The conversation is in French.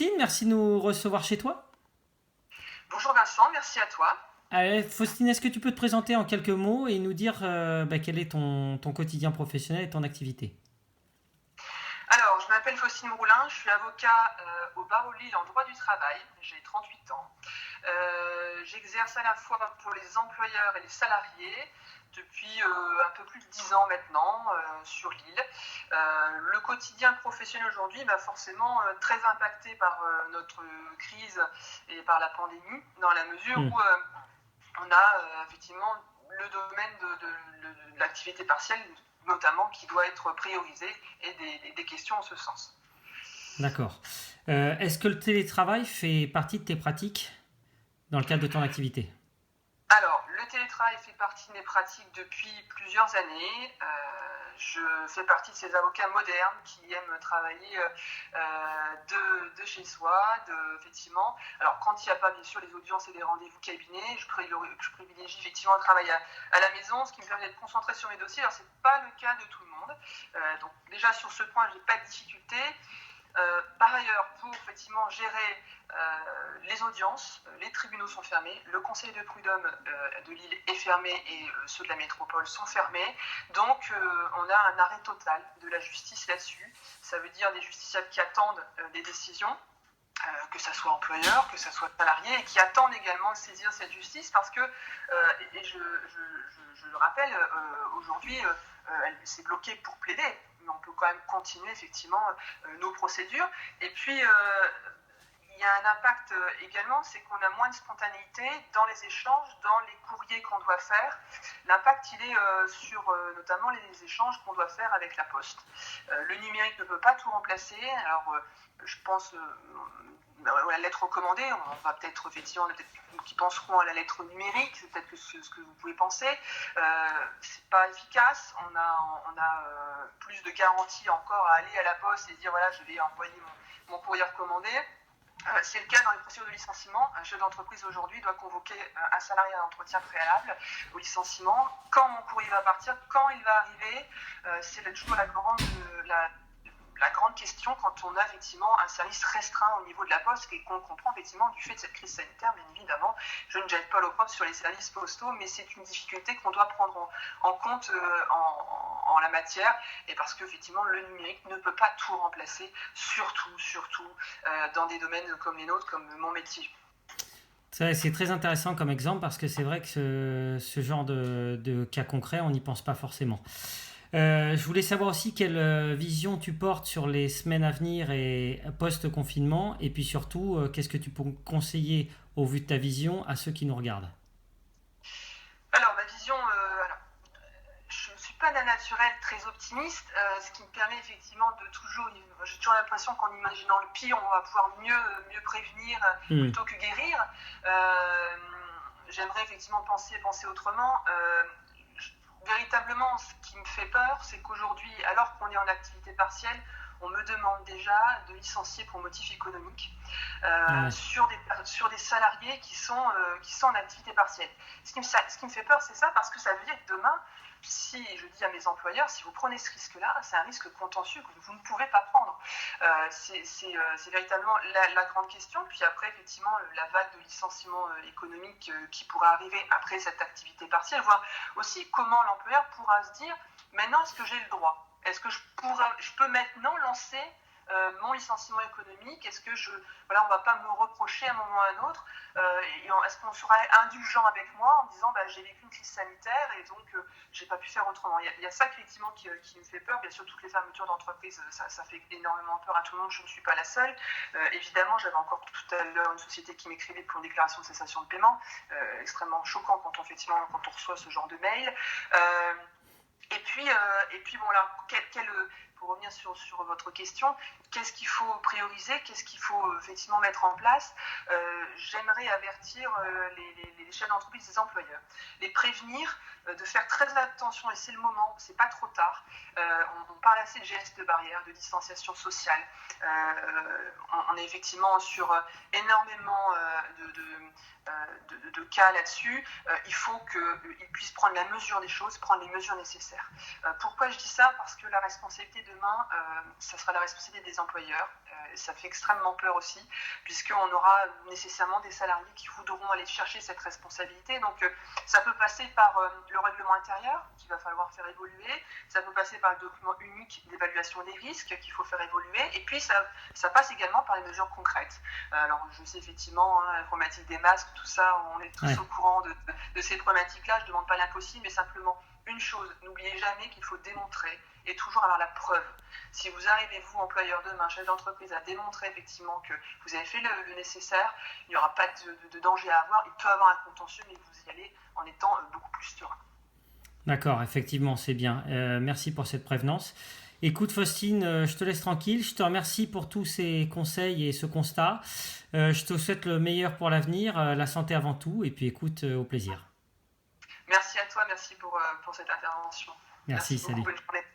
Faustine, merci de nous recevoir chez toi. Bonjour Vincent, merci à toi. Allez, Faustine, est-ce que tu peux te présenter en quelques mots et nous dire quel est ton quotidien professionnel et ton activité? Alors, je m'appelle Faustine Roulin, je suis avocat au barreau de Lille en droit du travail, j'ai 38 ans. J'exerce à la fois pour les employeurs et les salariés depuis un peu plus de 10 ans maintenant sur Lille. Le quotidien professionnel aujourd'hui va forcément très impacté par notre crise et par la pandémie, dans la mesure où on a effectivement le domaine de l'activité partielle, notamment, qui doit être priorisé, et des questions en ce sens. D'accord. Est-ce que le télétravail fait partie de tes pratiques dans le cadre de ton activité? Alors, le télétravail fait partie de mes pratiques depuis plusieurs années. Je fais partie de ces avocats modernes qui aiment travailler de chez soi, effectivement. Alors, quand il n'y a pas, bien sûr, les audiences et les rendez-vous cabinet, je privilégie effectivement le travail à la maison, ce qui me permet d'être concentré sur mes dossiers. Alors, ce n'est pas le cas de tout le monde. Donc, déjà, sur ce point, je n'ai pas de difficulté. Par ailleurs, pour effectivement gérer les audiences, les tribunaux sont fermés, le conseil de prud'homme de Lille est fermé et ceux de la métropole sont fermés. Donc on a un arrêt total de la justice là-dessus. Ça veut dire des justiciables qui attendent des décisions, que ça soit employeur, que ça soit salarié, et qui attendent également de saisir cette justice parce que, et je le rappelle, aujourd'hui, c'est bloqué pour plaider, mais on peut quand même continuer effectivement nos procédures. Et puis, il y a un impact également, c'est qu'on a moins de spontanéité dans les échanges, dans les courriers qu'on doit faire. L'impact, il est sur notamment les échanges qu'on doit faire avec la Poste. Le numérique ne peut pas tout remplacer. Alors, je pense la lettre recommandée, on va peut-être, effectivement, qui penseront à la lettre numérique, c'est peut-être ce que vous pouvez penser. C'est pas efficace. On a plus de garanties encore à aller à la Poste et dire voilà, je vais envoyer mon courrier recommandé. C'est le cas dans les procédures de licenciement. Un chef d'entreprise aujourd'hui doit convoquer un salarié à un entretien préalable au licenciement. Quand mon courrier va partir, quand il va arriver, c'est toujours la grande question quand on a effectivement un service restreint au niveau de la Poste et qu'on comprend effectivement du fait de cette crise sanitaire, bien évidemment. Je ne jette pas l'opprobre sur les services postaux, mais c'est une difficulté qu'on doit prendre en compte en la matière, et parce qu'effectivement le numérique ne peut pas tout remplacer, surtout dans des domaines comme les nôtres, comme mon métier. C'est très intéressant comme exemple parce que c'est vrai que ce genre de cas concret, on n'y pense pas forcément. Je voulais savoir aussi quelle vision tu portes sur les semaines à venir et post-confinement, et puis surtout, qu'est-ce que tu peux conseiller au vu de ta vision à ceux qui nous regardent? Alors, ma vision, je ne suis pas d'un naturel très optimiste, ce qui me permet effectivement de toujours, j'ai toujours l'impression qu'en imaginant le pire, on va pouvoir mieux prévenir plutôt que guérir. J'aimerais effectivement penser autrement. Véritablement, ce qui me fait peur, c'est qu'aujourd'hui, alors qu'on est en activité partielle, on me demande déjà de licencier pour motif économique sur des salariés qui sont en activité partielle. Ce qui me fait peur, c'est ça, parce que ça veut dire que demain, si je dis à mes employeurs, si vous prenez ce risque-là, c'est un risque contentieux que vous ne pouvez pas prendre. C'est véritablement la grande question. Puis après, effectivement, la vague de licenciements économiques qui pourra arriver après cette activité partielle, voir aussi comment l'employeur pourra se dire, maintenant, est-ce que j'ai le droit? Est-ce que je peux maintenant lancer mon licenciement économique? Est-ce que on ne va pas me reprocher à un moment ou à un autre? Est-ce qu'on sera indulgent avec moi en disant j'ai vécu une crise sanitaire et donc j'ai pas pu faire autrement? Il y a ça effectivement qui me fait peur. Bien sûr, toutes les fermetures d'entreprises, ça fait énormément peur à tout le monde. Je ne suis pas la seule. Évidemment, j'avais encore tout à l'heure une société qui m'écrivait pour une déclaration de cessation de paiement, extrêmement choquant quand on reçoit ce genre de mail. Et puis bon, là, pour revenir sur votre question, qu'est-ce qu'il faut prioriser, qu'est-ce qu'il faut effectivement mettre en place? J'aimerais avertir les chefs d'entreprise, les employeurs, les prévenir de faire très attention, et c'est le moment, c'est pas trop tard. On parle assez de gestes de barrière, de distanciation sociale. On est effectivement sur énormément de cas là-dessus. Il faut qu'ils puissent prendre la mesure des choses, prendre les mesures nécessaires. Pourquoi je dis ça? Parce que la responsabilité demain, ça sera la responsabilité des employeurs. Ça fait extrêmement peur aussi, puisqu'on aura nécessairement des salariés qui voudront aller chercher cette responsabilité. Donc, ça peut passer par le règlement intérieur qu'il va falloir faire évoluer. Ça peut passer par le document unique d'évaluation des risques qu'il faut faire évoluer. Et puis, ça passe également par les mesures concrètes. Alors, je sais effectivement, la problématique des masques, tout ça, on est tous au courant de ces problématiques-là. Je ne demande pas l'impossible, mais simplement une chose, n'oubliez jamais qu'il faut démontrer et toujours avoir la preuve. Si vous arrivez, vous, employeur demain, chef d'entreprise, à démontrer effectivement que vous avez fait le nécessaire, il n'y aura pas de danger à avoir. Il peut y avoir un contentieux, mais vous y allez en étant beaucoup plus serein. D'accord, effectivement, c'est bien. Merci pour cette prévenance. Écoute, Faustine, je te laisse tranquille. Je te remercie pour tous ces conseils et ce constat. Je te souhaite le meilleur pour l'avenir, la santé avant tout. Et puis écoute, au plaisir. Merci à toi, merci pour cette intervention. Merci, beaucoup, salut. bonne journée.